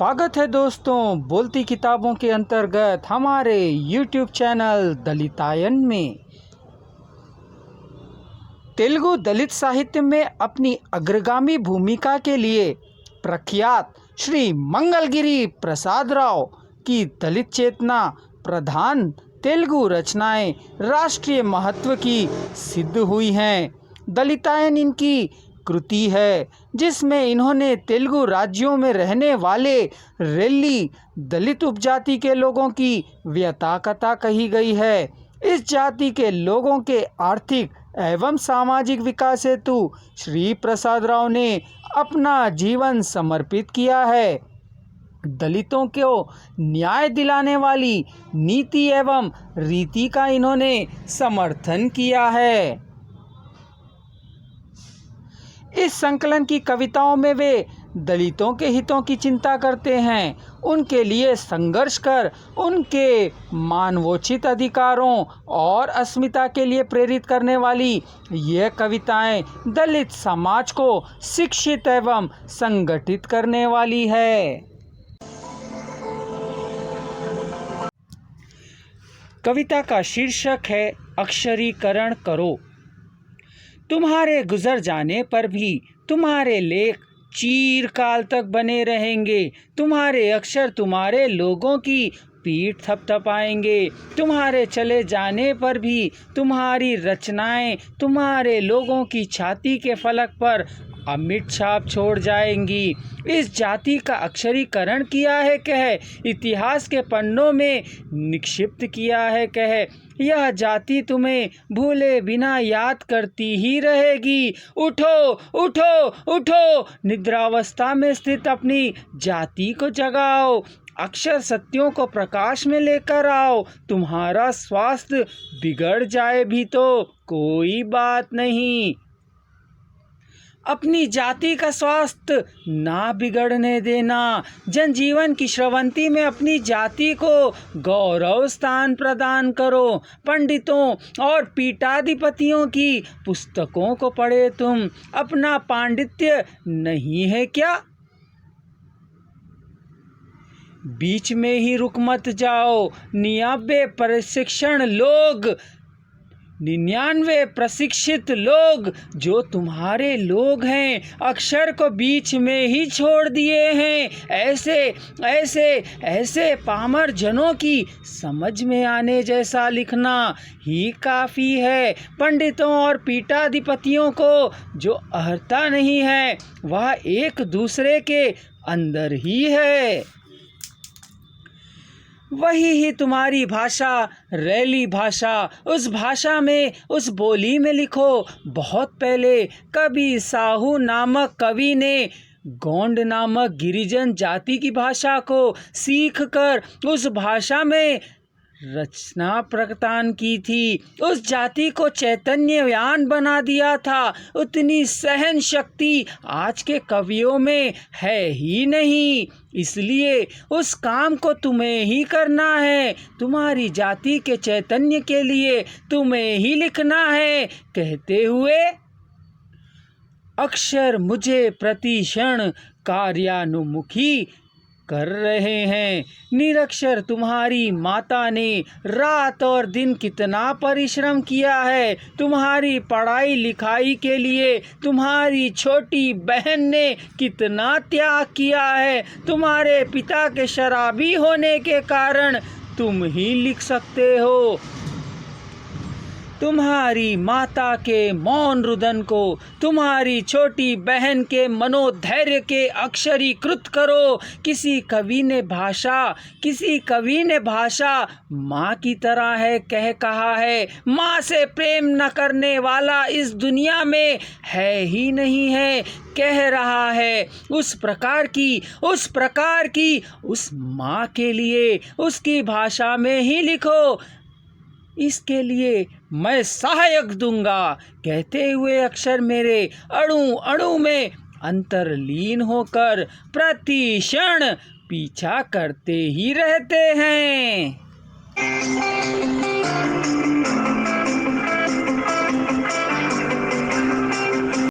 स्वागत है दोस्तों बोलती किताबों के अंतर्गत हमारे YouTube चैनल दलितायन में। तेलुगु दलित साहित्य में अपनी अग्रगामी भूमिका के लिए प्रख्यात श्री मंगलगिरी प्रसाद राव की दलित चेतना प्रधान तेलुगु रचनाएं राष्ट्रीय महत्व की सिद्ध हुई हैं। दलितायन इनकी कृति है जिसमें इन्होंने तेलुगु राज्यों में रहने वाले रेल्ली दलित उपजाति के लोगों की व्यथा कथा कही गई है। इस जाति के लोगों के आर्थिक एवं सामाजिक विकास हेतु श्री प्रसाद राव ने अपना जीवन समर्पित किया है। दलितों को न्याय दिलाने वाली नीति एवं रीति का इन्होंने समर्थन किया है। इस संकलन की कविताओं में वे दलितों के हितों की चिंता करते हैं, उनके लिए संघर्ष कर उनके मानवोचित अधिकारों और अस्मिता के लिए प्रेरित करने वाली ये कविताएं दलित समाज को शिक्षित एवं संगठित करने वाली है। कविता का शीर्षक है अक्षरीकरण करो। तुम्हारे गुजर जाने पर भी तुम्हारे लेख चिरकाल तक बने रहेंगे। तुम्हारे अक्षर तुम्हारे लोगों की पीठ थपथपाएंगे। तुम्हारे चले जाने पर भी तुम्हारी रचनाएं तुम्हारे लोगों की छाती के फलक पर अमिट छाप छोड़ जाएंगी। इस जाति का अक्षरीकरण किया है कह, इतिहास के पन्नों में निक्षिप्त किया है कह। यह जाति तुम्हें भूले बिना याद करती ही रहेगी। उठो उठो उठो, निद्रावस्था में स्थित अपनी जाति को जगाओ। अक्षर सत्यों को प्रकाश में लेकर आओ। तुम्हारा स्वास्थ्य बिगड़ जाए भी तो कोई बात नहीं, अपनी जाति का स्वास्थ्य ना बिगड़ने देना। जनजीवन की श्रवंती में अपनी जाति को गौरव स्थान प्रदान करो। पंडितों और पीठाधिपतियों की पुस्तकों को पढ़े तुम, अपना पांडित्य नहीं है क्या? बीच में ही रुक मत जाओ। 99 प्रशिक्षित लोग जो तुम्हारे लोग हैं अक्षर को बीच में ही छोड़ दिए हैं। ऐसे पामर जनों की समझ में आने जैसा लिखना ही काफ़ी है। पंडितों और पीठाधिपतियों को जो अहर्ता नहीं है वह एक दूसरे के अंदर ही है। वही ही तुम्हारी भाषा रैली भाषा। उस भाषा में उस बोली में लिखो। बहुत पहले कवि साहू नामक कवि ने गोंड नामक गिरिजन जाति की भाषा को सीख कर उस भाषा में रचना प्रदान की थी। उस जाति को चैतन्यवान बना दिया था। उतनी सहन शक्ति आज के कवियों में है ही नहीं। इसलिए उस काम को तुम्हें ही करना है। तुम्हारी जाति के चैतन्य के लिए तुम्हें ही लिखना है। कहते हुए अक्षर मुझे प्रतिक्षण कार्यानुमुखी कर रहे हैं। निरक्षर तुम्हारी माता ने रात और दिन कितना परिश्रम किया है। तुम्हारी पढ़ाई लिखाई के लिए तुम्हारी छोटी बहन ने कितना त्याग किया है। तुम्हारे पिता के शराबी होने के कारण तुम ही लिख सकते हो। तुम्हारी माता के मौन रुदन को तुम्हारी छोटी बहन के मनोधैर्य के अक्षरीकृत करो। किसी कवि ने भाषा माँ की तरह है कहा है। माँ से प्रेम न करने वाला इस दुनिया में है ही नहीं है। कह रहा है उस प्रकार की उस माँ के लिए उसकी भाषा में ही लिखो। इसके लिए मैं सहायक दूंगा। कहते हुए अक्षर मेरे अणु अणु में अंतर्लीन होकर प्रतिक्षण पीछा करते ही रहते हैं।